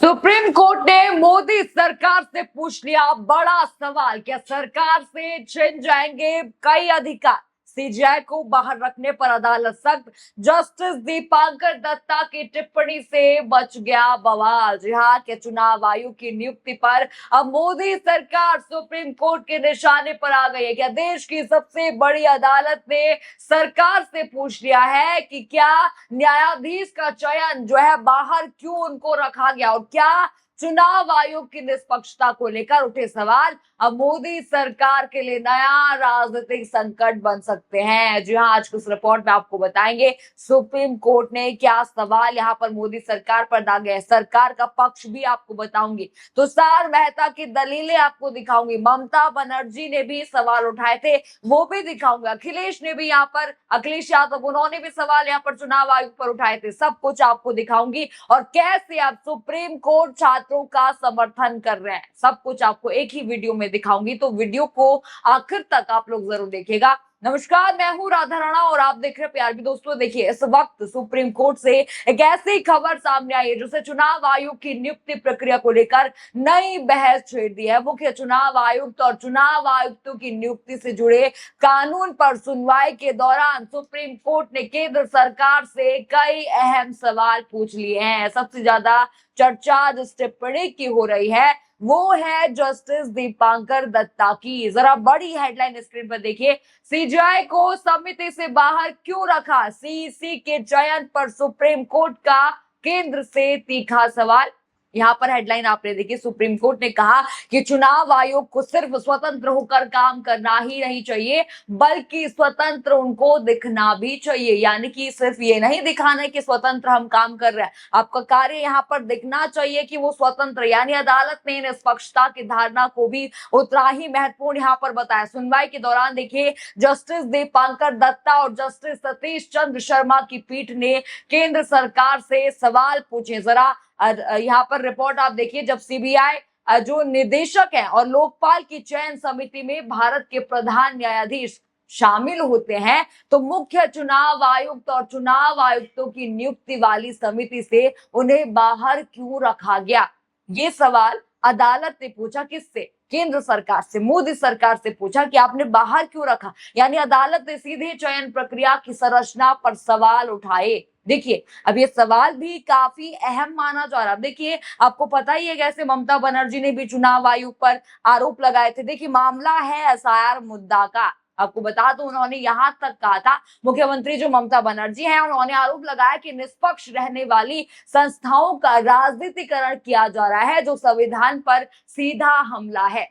Supreme court ने मोदी सरकार से पूछ लिया बड़ा सवाल, क्या सरकार से छिन जाएंगे कई अधिकार? सीजीआई को बाहर रखने पर अदालत सख्त। जस्टिस दीपांकर दत्ता की टिप्पणी से बच गया बवाल। जी हाँ, के चुनाव आयोग की नियुक्ति पर अब मोदी सरकार सुप्रीम कोर्ट के निशाने पर आ गई है। क्या देश की सबसे बड़ी अदालत ने सरकार से पूछ लिया है कि क्या न्यायाधीश का चयन जो है बाहर क्यों उनको रखा गया, और क्या चुनाव आयोग की निष्पक्षता को लेकर उठे सवाल अब मोदी सरकार के लिए नया राजनीतिक संकट बन सकते हैं। जी हाँ, आज इस रिपोर्ट में आपको बताएंगे सुप्रीम कोर्ट ने क्या सवाल यहाँ पर मोदी सरकार पर दागे है। सरकार का पक्ष भी आपको बताऊंगी, तुषार मेहता की दलीलें आपको दिखाऊंगी, ममता बनर्जी ने भी सवाल उठाए थे वो भी दिखाऊंगा, अखिलेश ने भी यहाँ पर, अखिलेश यादव उन्होंने भी सवाल यहाँ पर चुनाव आयोग पर उठाए थे, सब कुछ आपको दिखाऊंगी। और कैसे आप सुप्रीम कोर्ट छात्रों का समर्थन कर रहे हैं, सब कुछ आपको एक ही वीडियो में दिखाऊंगी, तो वीडियो को आखिर तक आप लोग जरूर देखिएगा। नमस्कार, मैं हूं राधा राणा और आप देख रहे हैं प्यार भी दोस्तों। देखिए, इस वक्त सुप्रीम कोर्ट से एक ऐसी खबर सामने आई है जिससे चुनाव आयोग की नियुक्ति प्रक्रिया को लेकर नई बहस छेड़ दी है। मुख्य चुनाव आयुक्त और चुनाव आयुक्तों की नियुक्ति से जुड़े कानून पर सुनवाई के दौरान सुप्रीम कोर्ट ने केंद्र सरकार से कई अहम सवाल पूछ लिए हैं। सबसे ज्यादा चर्चा जिस टिप्पणी की हो रही है वो है जस्टिस दीपांकर दत्ता की। जरा बड़ी हेडलाइन स्क्रीन पर देखिए, सीजीआई को समिति से बाहर क्यों रखा? सीईसी के चयन पर सुप्रीम कोर्ट का केंद्र से तीखा सवाल। यहाँ पर हेडलाइन आपने देखी, सुप्रीम कोर्ट ने कहा कि चुनाव आयोग को सिर्फ स्वतंत्र होकर काम करना ही नहीं चाहिए बल्कि स्वतंत्र उनको दिखना भी चाहिए। यानी कि सिर्फ ये नहीं दिखाना है कि स्वतंत्र हम काम कर रहे हैं, आपका कार्य यहाँ पर दिखना चाहिए कि वो स्वतंत्र। यानी अदालत ने निष्पक्षता की धारणा को भी उतना ही महत्वपूर्ण यहाँ पर बताया। सुनवाई के दौरान देखिए, जस्टिस दीपांकर दत्ता और जस्टिस सतीश चंद्र शर्मा की पीठ ने केंद्र सरकार से सवाल पूछे। जरा यहाँ पर रिपोर्ट आप देखिए, जब सीबीआई जो निदेशक है और लोकपाल की चयन समिति में भारत के प्रधान न्यायाधीश शामिल होते हैं तो मुख्य चुनाव आयुक्त और चुनाव आयुक्तों की नियुक्ति वाली समिति से उन्हें बाहर क्यों रखा गया, ये सवाल अदालत ने पूछा। किससे? केंद्र सरकार से, मोदी सरकार से पूछा कि आपने बाहर क्यों रखा। यानी अदालत ने सीधे चयन प्रक्रिया की संरचना पर सवाल उठाए। देखिए, अब ये सवाल भी काफी अहम माना जा रहा है। देखिए, आपको पता ही है कैसे ममता बनर्जी ने भी चुनाव आयोग पर आरोप लगाए थे। देखिए, मामला है एसआईआर मुद्दा का। आपको बता दो, उन्होंने यहां तक कहा था, मुख्यमंत्री जो ममता बनर्जी हैं उन्होंने आरोप लगाया कि निष्पक्ष रहने वाली संस्थाओं का राजनीतिकरण किया जा रहा है जो संविधान पर सीधा हमला है।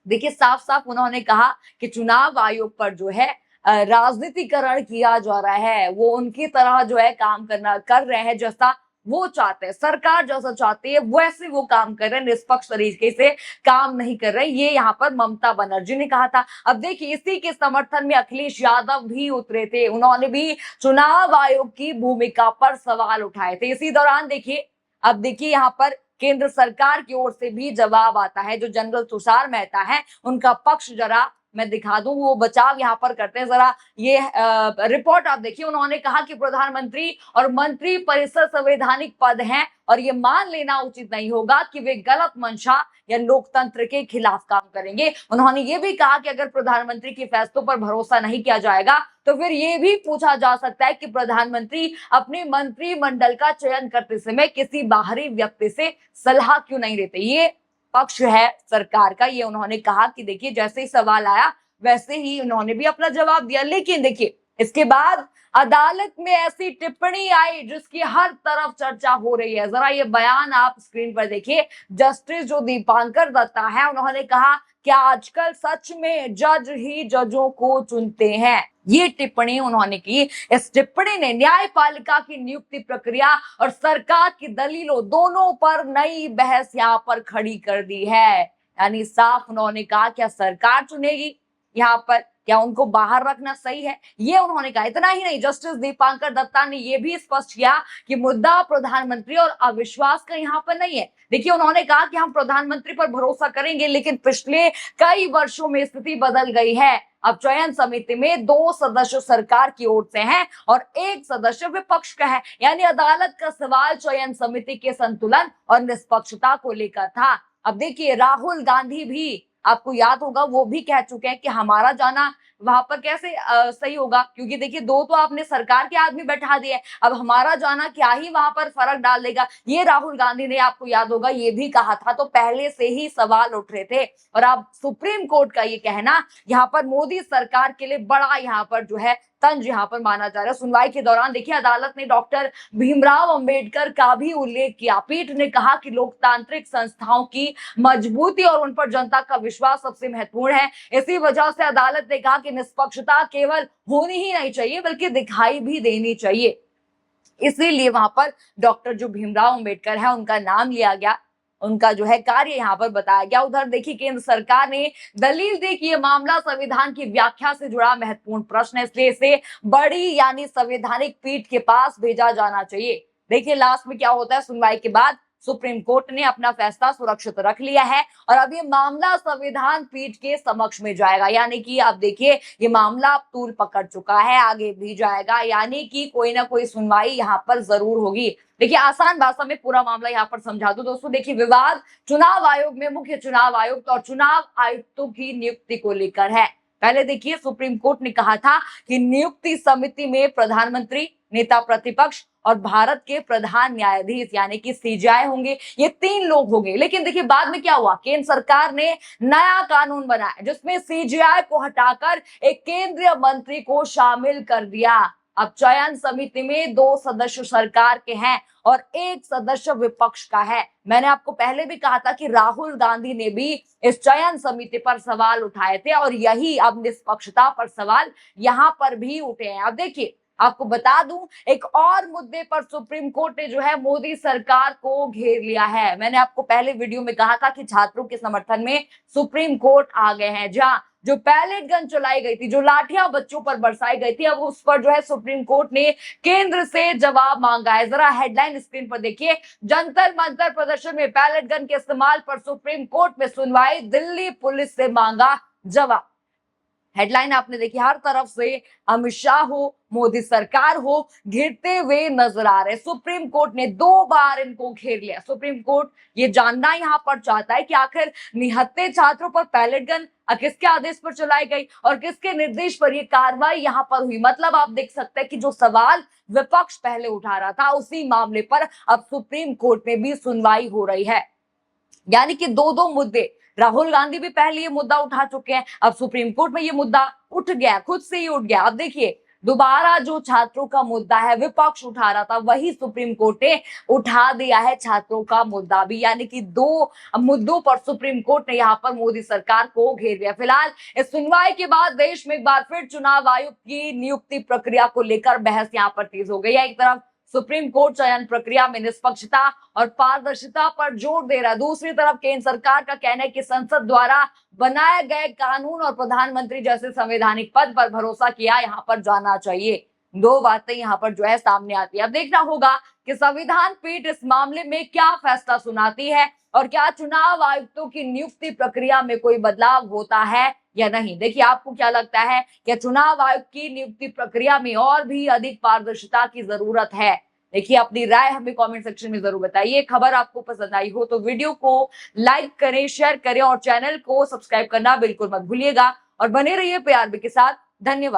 देखिए, साफ साफ उन्होंने कहा कि चुनाव आयोग पर जो है राजनीतिकरण किया जा रहा है, वो उनकी तरह जो है काम कर रहे हैं, जैसा वो चाहते हैं, सरकार जैसा चाहती है वैसे वो काम कर रहे हैं, निष्पक्ष तरीके से काम नहीं कर रहे। ये यहाँ पर ममता बनर्जी ने कहा था। अब देखिए, इसी के समर्थन में अखिलेश यादव भी उतरे थे, उन्होंने भी चुनाव आयोग की भूमिका पर सवाल उठाए थे। इसी दौरान देखिए, अब देखिए यहाँ पर केंद्र सरकार की ओर से भी जवाब आता है। जो जनरल तुषार मेहता है उनका पक्ष जरा मैं दिखा दूं, वो बचाव यहाँ पर करते हैं। जरा ये रिपोर्ट आप देखिए, उन्होंने कहा कि प्रधानमंत्री और मंत्री परिषद संवैधानिक पद हैं और ये मान लेना उचित नहीं होगा कि वे गलत मंशा या लोकतंत्र के खिलाफ काम करेंगे। उन्होंने ये भी कहा कि अगर प्रधानमंत्री के फैसलों पर भरोसा नहीं किया जाएगा तो फिर ये भी पूछा जा सकता है कि प्रधानमंत्री अपने मंत्रिमंडल का चयन करते समय किसी बाहरी व्यक्ति से सलाह क्यों नहीं लेते। ये पक्ष है सरकार का। ये उन्होंने कहा कि देखिए, जैसे ही सवाल आया वैसे ही उन्होंने भी अपना जवाब दिया। लेकिन देखिए, इसके बाद अदालत में ऐसी टिप्पणी आई जिसकी हर तरफ चर्चा हो रही है। जरा ये बयान आप स्क्रीन पर देखिए, जस्टिस जो दीपांकर दत्ता है उन्होंने कहा, क्या आजकल सच में जज ही जजों को चुनते हैं? ये टिप्पणी उन्होंने की। इस टिप्पणी ने न्यायपालिका की नियुक्ति प्रक्रिया और सरकार की दलीलों दोनों पर नई बहस यहाँ पर खड़ी कर दी है। यानी साफ उन्होंने कहा, क्या सरकार चुनेगी यहाँ पर क्या उनको बाहर रखना सही है, ये उन्होंने कहा। इतना ही नहीं, जस्टिस दीपांकर दत्ता ने यह भी स्पष्ट किया कि मुद्दा प्रधानमंत्री और अविश्वास का यहाँ पर नहीं है। देखिए, उन्होंने कहा कि हम प्रधानमंत्री पर भरोसा करेंगे, लेकिन पिछले कई वर्षों में स्थिति बदल गई है। अब चयन समिति में 2 सदस्य सरकार की ओर से हैं और 1 सदस्य विपक्ष का है। यानी अदालत का सवाल चयन समिति के संतुलन और निष्पक्षता को लेकर था। अब देखिए, राहुल गांधी भी, आपको याद होगा, वो भी कह चुके हैं कि हमारा जाना वहां पर कैसे सही होगा, क्योंकि देखिए 2 तो आपने सरकार के आदमी बैठा दिए, अब हमारा जाना क्या ही वहां पर फर्क डाल देगा। ये राहुल गांधी ने, आपको याद होगा, ये भी कहा था। तो पहले से ही सवाल उठ रहे थे। और अब सुप्रीम कोर्ट का ये कहना यहाँ पर मोदी सरकार के लिए बड़ा यहाँ पर जो है तंज यहाँ पर माना जा रहा है। सुनवाई के दौरान देखिए, अदालत ने डॉक्टर भीमराव अंबेडकर का भी उल्लेख किया। पीठ ने कहा कि लोकतांत्रिक संस्थाओं की मजबूती और उन पर जनता का विश्वास सबसे महत्वपूर्ण है। इसी वजह से अदालत ने कहा कि निष्पक्षता केवल होनी ही नहीं चाहिए, बल्कि दिखाई भी देनी चाहिए। इसीलिए वहां पर डॉक्टर जो भीमराव अंबेडकर है, उनका नाम लिया गया, उनका जो है कार्य यहाँ पर बताया गया। उधर देखिए, केंद्र सरकार ने दलील दी कि यह मामला संविधान की व्याख्या से जुड़ा महत्वपूर्ण प्रश्न है, इसलिए इसे बड़ी यानी संवैधानिक पीठ के पास भेजा जाना चाहिए। देखिए, लास्ट में क्या होता है, सुनवाई के बाद सुप्रीम कोर्ट ने अपना फैसला सुरक्षित रख लिया है और अब ये मामला संविधान पीठ के समक्ष में जाएगा। यानी कि अब देखिए, ये मामला अब तूल पकड़ चुका है, आगे भी जाएगा, यानी कि कोई ना कोई सुनवाई यहाँ पर जरूर होगी। देखिए, आसान भाषा में पूरा मामला यहाँ पर समझा दूं दोस्तों। देखिए, विवाद चुनाव आयोग में मुख्य चुनाव आयुक्त और चुनाव आयुक्तों की नियुक्ति को लेकर है। पहले देखिए, सुप्रीम कोर्ट ने कहा था कि नियुक्ति समिति में प्रधानमंत्री, नेता प्रतिपक्ष और भारत के प्रधान न्यायाधीश यानी कि सीजेआई होंगे। ये 3 लोग होंगे। लेकिन देखिए, बाद में क्या हुआ, केंद्र सरकार ने नया कानून बनाया जिसमें सीजेआई को हटाकर एक केंद्रीय मंत्री को शामिल कर दिया। अब चयन समिति में 2 सदस्य सरकार के हैं और 1 सदस्य विपक्ष का है। मैंने आपको पहले भी कहा था कि राहुल गांधी ने भी इस चयन समिति पर सवाल उठाए थे और यही अब निष्पक्षता पर सवाल यहां पर भी उठे हैं। अब देखिए, आपको बता दूं, एक और मुद्दे पर सुप्रीम कोर्ट ने जो है मोदी सरकार को घेर लिया है। मैंने आपको पहले वीडियो में कहा था कि छात्रों के समर्थन में सुप्रीम कोर्ट आ गए हैं, जहां जो पैलेट गन चलाई गई थी, जो लाठियां बच्चों पर बरसाई गई थी, अब उस पर जो है सुप्रीम कोर्ट ने केंद्र से जवाब मांगा है। जरा हेडलाइन स्क्रीन पर देखिए, जंतर मंतर प्रदर्शन में पैलेट गन के इस्तेमाल पर सुप्रीम कोर्ट में सुनवाई, दिल्ली पुलिस से मांगा जवाब। हेडलाइन आपने देखी, हर तरफ से अमित शाह हो, मोदी सरकार हो, घिरते हुए नजर आ रहे। सुप्रीम कोर्ट ने 2 बार इनको घेर लिया। सुप्रीम कोर्ट ये जानना यहाँ पर चाहता है कि आखिर निहत्थे छात्रों पर पैलेट गन किसके आदेश पर चलाई गई और किसके निर्देश पर ये कार्रवाई यहाँ पर हुई। मतलब आप देख सकते हैं कि जो सवाल विपक्ष पहले उठा रहा था, उसी मामले पर अब सुप्रीम कोर्ट में भी सुनवाई हो रही है। यानी कि 2 मुद्दे, राहुल गांधी भी पहले ये मुद्दा उठा चुके हैं, अब सुप्रीम कोर्ट में ये मुद्दा उठ गया, खुद से ही उठ गया। अब देखिए, दोबारा जो छात्रों का मुद्दा है, विपक्ष उठा रहा था, वही सुप्रीम कोर्ट ने उठा दिया है छात्रों का मुद्दा भी। यानी कि 2 मुद्दों पर सुप्रीम कोर्ट ने यहाँ पर मोदी सरकार को घेर दिया। फिलहाल इस सुनवाई के बाद देश में एक बार फिर चुनाव आयोग की नियुक्ति प्रक्रिया को लेकर बहस यहाँ पर तेज हो गई है। एक तरफ सुप्रीम कोर्ट चयन प्रक्रिया में निष्पक्षता और पारदर्शिता पर जोर दे रहा है, दूसरी तरफ केंद्र सरकार का कहना है कि संसद द्वारा बनाए गए कानून और प्रधानमंत्री जैसे संवैधानिक पद पर भरोसा किया यहाँ पर जाना चाहिए। 2 बातें यहाँ पर जो है सामने आती है। अब देखना होगा कि संविधान पीठ इस मामले में क्या फैसला सुनाती है और क्या चुनाव आयुक्तों की नियुक्ति प्रक्रिया में कोई बदलाव होता है या नहीं। देखिए, आपको क्या लगता है कि चुनाव आयुक्त की नियुक्ति प्रक्रिया में और भी अधिक पारदर्शिता की जरूरत है? देखिए, अपनी राय हमें कमेंट सेक्शन में जरूर बताइए। खबर आपको पसंद आई हो तो वीडियो को लाइक करें, शेयर करें और चैनल को सब्सक्राइब करना बिल्कुल मत भूलिएगा और बने रहिए PRB के साथ। धन्यवाद।